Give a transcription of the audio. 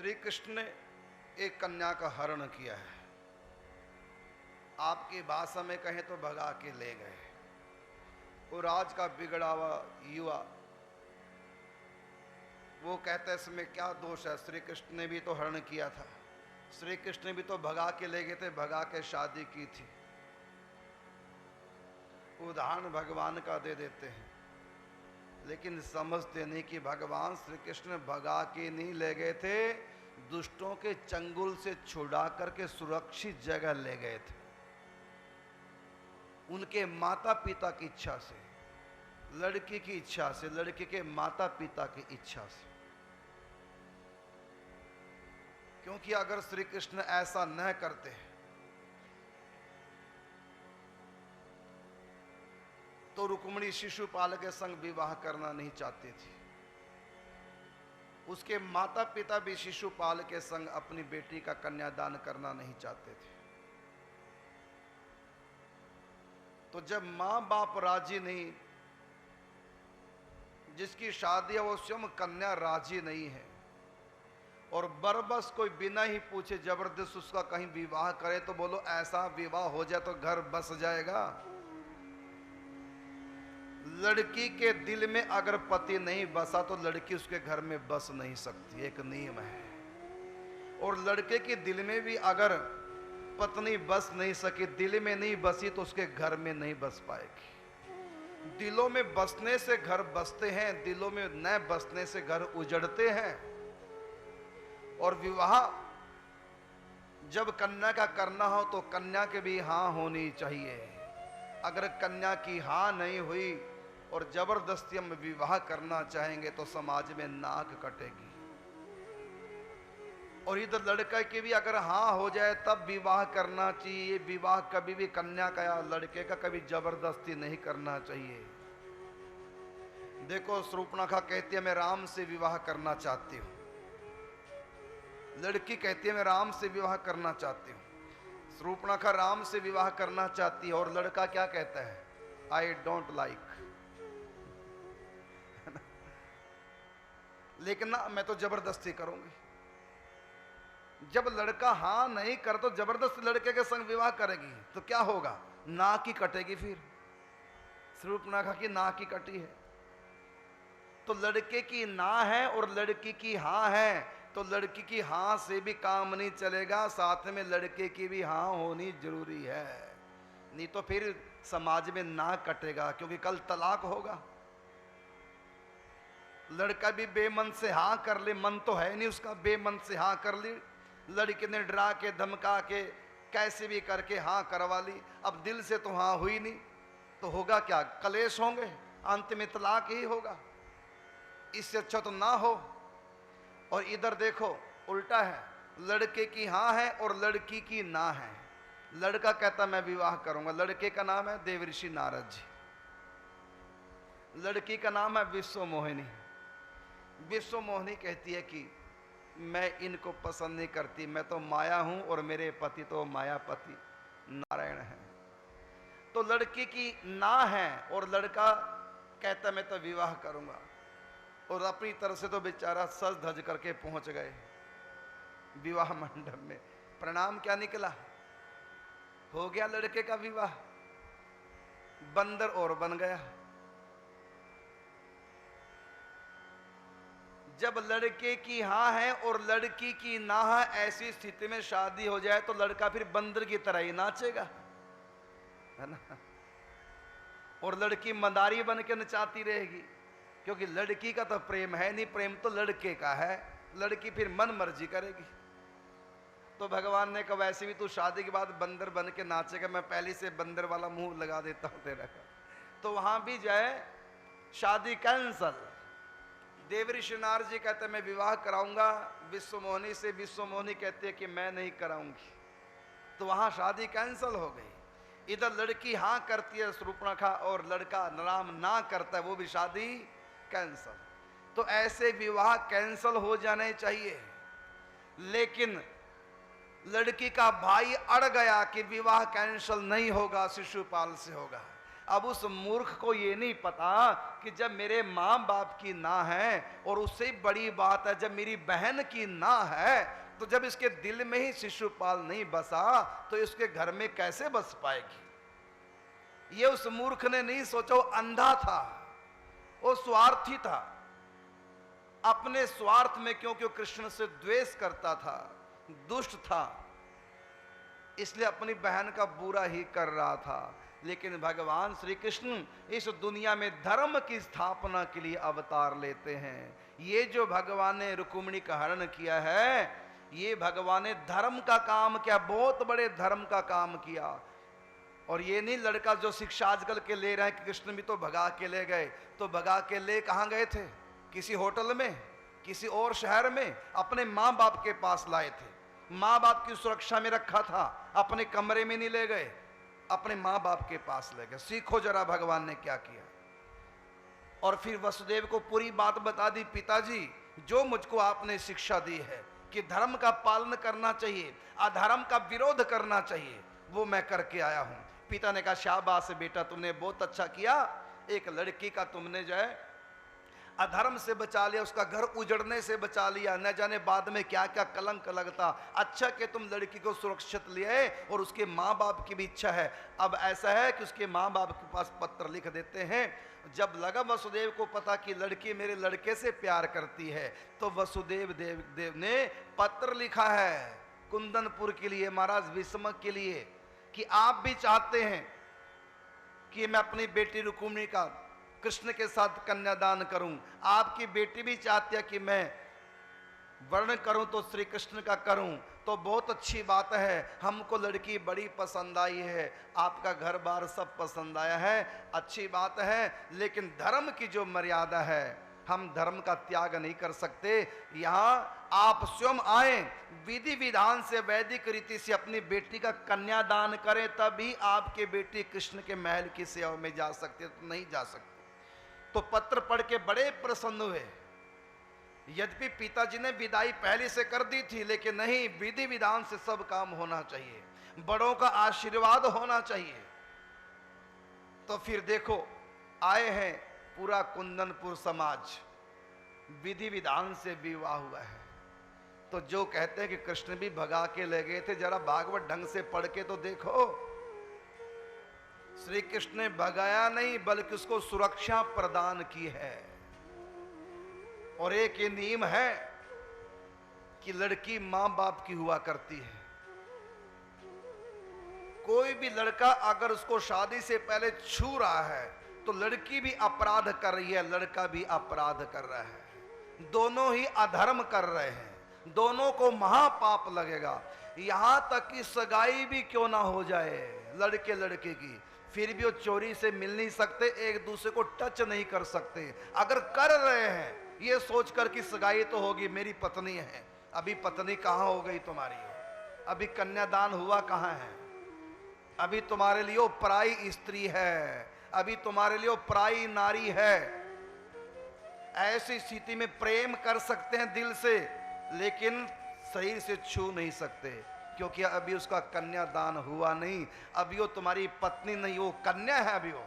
श्री कृष्ण ने एक कन्या का हरण किया है। आपकी भाषा में कहें तो भगा के ले गए। वो राज का बिगड़ा हुआ युवा, वो कहता है इसमें क्या दोष है, श्री कृष्ण ने भी तो हरण किया था, श्री कृष्ण ने भी तो भगा के ले गए थे, भगा के शादी की थी। उदाहरण भगवान का दे देते हैं, लेकिन समझते नहीं कि भगवान श्री कृष्ण भगा के नहीं ले गए थे, दुष्टों के चंगुल से छुड़ा करके सुरक्षित जगह ले गए थे। उनके माता पिता की इच्छा से, लड़की की इच्छा से, लड़के के माता पिता की इच्छा से। क्योंकि अगर श्री कृष्ण ऐसा न करते तो रुक्मिणी शिशुपाल के संग विवाह करना नहीं चाहती थी। उसके माता पिता भी शिशुपाल के संग अपनी बेटी का कन्यादान करना नहीं चाहते थे। तो जब मां बाप राजी नहीं, जिसकी शादी है वो स्वयं कन्या राजी नहीं है, और बरबस कोई बिना ही पूछे जबरदस्त उसका कहीं विवाह करे, तो बोलो ऐसा विवाह हो जाए तो घर बस जाएगा। लड़की के दिल में अगर पति नहीं बसा तो लड़की उसके घर में बस नहीं सकती, एक नियम है। और लड़के के दिल में भी अगर पत्नी बस नहीं सकी, दिल में नहीं बसी, तो उसके घर में नहीं बस पाएगी। दिलों में बसने से घर बसते हैं, दिलों में न बसने से घर उजड़ते हैं। और विवाह जब कन्या का करना हो तो कन्या के भी हाँ होनी चाहिए। अगर कन्या की हाँ नहीं हुई और जबरदस्ती हम विवाह करना चाहेंगे तो समाज में नाक कटेगी। और इधर लड़का की भी अगर हाँ हो जाए तब विवाह करना चाहिए। विवाह कभी भी कन्या का या लड़के का कभी जबरदस्ती नहीं करना चाहिए। देखो शूर्पणखा कहती है मैं राम से विवाह करना चाहती हूं, लड़की कहती है मैं राम से विवाह करना चाहती हूं। शूर्पणखा राम से विवाह करना चाहती है और लड़का क्या कहता है, आई डोंट लाइक, लेकिन ना मैं तो जबरदस्ती करूंगी। जब लड़का हाँ नहीं कर तो जबरदस्ती लड़के के संग विवाह करेगी तो क्या होगा, नाक ही कटेगी। फिर शूर्पणखा की नाक ही कटी है। तो लड़के की ना है और लड़की की हाँ है, तो लड़की की हाँ से भी काम नहीं चलेगा, साथ में लड़के की भी हाँ होनी जरूरी है। नहीं तो फिर समाज में नाक कटेगा, क्योंकि कल तलाक होगा। लड़का भी बेमन से हाँ कर ले, मन तो है नहीं उसका, बेमन से हाँ कर ली, लड़के ने डरा के धमका के कैसे भी करके हाँ करवा ली। अब दिल से तो हाँ हुई नहीं, तो होगा क्या, कलेश होंगे, अंत में तलाक ही होगा। इससे अच्छा तो ना हो। और इधर देखो उल्टा है, लड़के की हाँ है और लड़की की ना है। लड़का कहता मैं विवाह करूंगा, लड़के का नाम है देवऋषि नारद जी, लड़की का नाम है विश्व मोहिनी। विश्व मोहिनी कहती है कि मैं इनको पसंद नहीं करती, मैं तो माया हूं और मेरे पति तो मायापति नारायण है। तो लड़की की ना है और लड़का कहता मैं तो विवाह करूंगा। और अपनी तरफ से तो बेचारा सज धज करके पहुंच गए विवाह मंडप में। प्रणाम क्या निकला, हो गया लड़के का विवाह, बंदर और बन गया। जब लड़के की हाँ है और लड़की की ना है, ऐसी स्थिति में शादी हो जाए तो लड़का फिर बंदर की तरह ही नाचेगा, है ना। और लड़की मदारी बन के नचाती रहेगी, क्योंकि लड़की का तो प्रेम है नहीं, प्रेम तो लड़के का है। लड़की फिर मन मर्जी करेगी। तो भगवान ने कहा वैसे भी तू शादी के बाद बंदर बन के नाचेगा, मैं पहले से बंदर वाला मुंह लगा देता हूं तेरा का। तो वहां भी जाए, शादी कैंसल। देवऋषि नारद जी कहते मैं विवाह कराऊंगा विश्व मोहिनी से, विश्व मोहिनी कहती है कि मैं नहीं कराऊंगी। तो वहां शादी कैंसल हो गई। इधर लड़की हाँ करती है शूर्पणखा और लड़का राम ना करता है, वो भी शादी कैंसल। तो ऐसे विवाह कैंसल हो जाने चाहिए। लेकिन लड़की का भाई अड़ गया कि विवाह कैंसल नहीं होगा, शिशुपाल से होगा। अब उस मूर्ख को ये नहीं पता कि जब मेरे माँ बाप की ना है, और उससे बड़ी बात है जब मेरी बहन की ना है, तो जब इसके दिल में ही शिशुपाल नहीं बसा तो इसके घर में कैसे बस पाएगी। ये उस मूर्ख ने नहीं सोचा, वो अंधा था, वो स्वार्थी था, अपने स्वार्थ में, क्योंकि कृष्ण से द्वेष करता था, दुष्ट था, इसलिए अपनी बहन का बुरा ही कर रहा था। लेकिन भगवान श्री कृष्ण इस दुनिया में धर्म की स्थापना के लिए अवतार लेते हैं। ये जो भगवान ने रुक्मिणी का हरण किया है, ये भगवान ने धर्म का काम किया, बहुत बड़े धर्म का काम किया। और ये नहीं लड़का जो शिक्षा आजकल के ले रहे हैं कि कृष्ण भी तो भगा के ले गए, तो भगा के ले कहाँ गए थे? किसी होटल में, किसी और शहर में, अपने माँ बाप के पास लाए थे, माँ बाप की सुरक्षा में रखा था, अपने कमरे में नहीं ले गए, अपने माँ बाप के पास ले गए। सीखो जरा भगवान ने क्या किया। और फिर वसुदेव को पूरी बात बता दी, पिताजी जो मुझको आपने शिक्षा दी है कि धर्म का पालन करना चाहिए, अधर्म का विरोध करना चाहिए, वो मैं करके आया हूं। पिता ने कहा शाबाश बेटा, तुमने बहुत अच्छा किया, एक लड़की का तुमने जो है अधर्म से बचा लिया, उसका घर उजड़ने से बचा लिया, न जाने बाद में क्या क्या कलंक लगता। अच्छा कि तुम लड़की को सुरक्षित लिए, और उसके माँ बाप की भी इच्छा है। अब ऐसा है कि उसके माँ बाप के पास पत्र लिख देते हैं। जब लगा वसुदेव को पता कि लड़की मेरे लड़के से प्यार करती है, तो वसुदेव देव ने पत्र लिखा है कुंदनपुर के लिए, महाराज भीष्मक के लिए, कि आप भी चाहते हैं कि मैं अपनी बेटी रुक्मिणी का कृष्ण के साथ कन्यादान करूं, आपकी बेटी भी चाहती है कि मैं वर्ण करूं तो श्री कृष्ण का करूं, तो बहुत अच्छी बात है, हमको लड़की बड़ी पसंद आई है, आपका घर बार सब पसंद आया है, अच्छी बात है, लेकिन धर्म की जो मर्यादा है, हम धर्म का त्याग नहीं कर सकते। यहाँ आप स्वयं आए, विधि विधान से, वैदिक रीति से अपनी बेटी का कन्यादान करें, तभी आपके बेटी कृष्ण के महल की सेवा में जा सकते, तो नहीं जा सकते। तो पत्र पढ़ के बड़े प्रसन्न हुए। यद्यपि पिताजी ने विदाई पहले से कर दी थी, लेकिन नहीं, विधि विधान से सब काम होना चाहिए, बड़ों का आशीर्वाद होना चाहिए। तो फिर देखो आए हैं पूरा कुंदनपुर समाज, विधि विधान से विवाह हुआ है। तो जो कहते हैं कि कृष्ण भी भगा के ले गए थे, जरा भागवत ढंग से पढ़ के तो देखो, श्री कृष्ण ने भगाया नहीं बल्कि उसको सुरक्षा प्रदान की है। और एक ये नियम है कि लड़की मां बाप की हुआ करती है। कोई भी लड़का अगर उसको शादी से पहले छू रहा है तो लड़की भी अपराध कर रही है, लड़का भी अपराध कर रहा है, दोनों ही अधर्म कर रहे हैं, दोनों को महापाप लगेगा। यहां तक कि सगाई भी क्यों ना हो जाए लड़के लड़के की, फिर भी वो चोरी से मिल नहीं सकते, एक दूसरे को टच नहीं कर सकते। अगर कर रहे हैं ये सोचकर कि सगाई तो होगी, मेरी पत्नी है, अभी पत्नी कहाँ हो गई तुम्हारी, अभी कन्यादान हुआ कहाँ है, अभी तुम्हारे लिए वो पराई स्त्री है, अभी तुम्हारे लिए वो पराई नारी है। ऐसी स्थिति में प्रेम कर सकते हैं दिल से, लेकिन शरीर से छू नहीं सकते, क्योंकि अभी उसका कन्यादान हुआ नहीं, अभी वो तुम्हारी पत्नी नहीं, वो कन्या है अभी वो।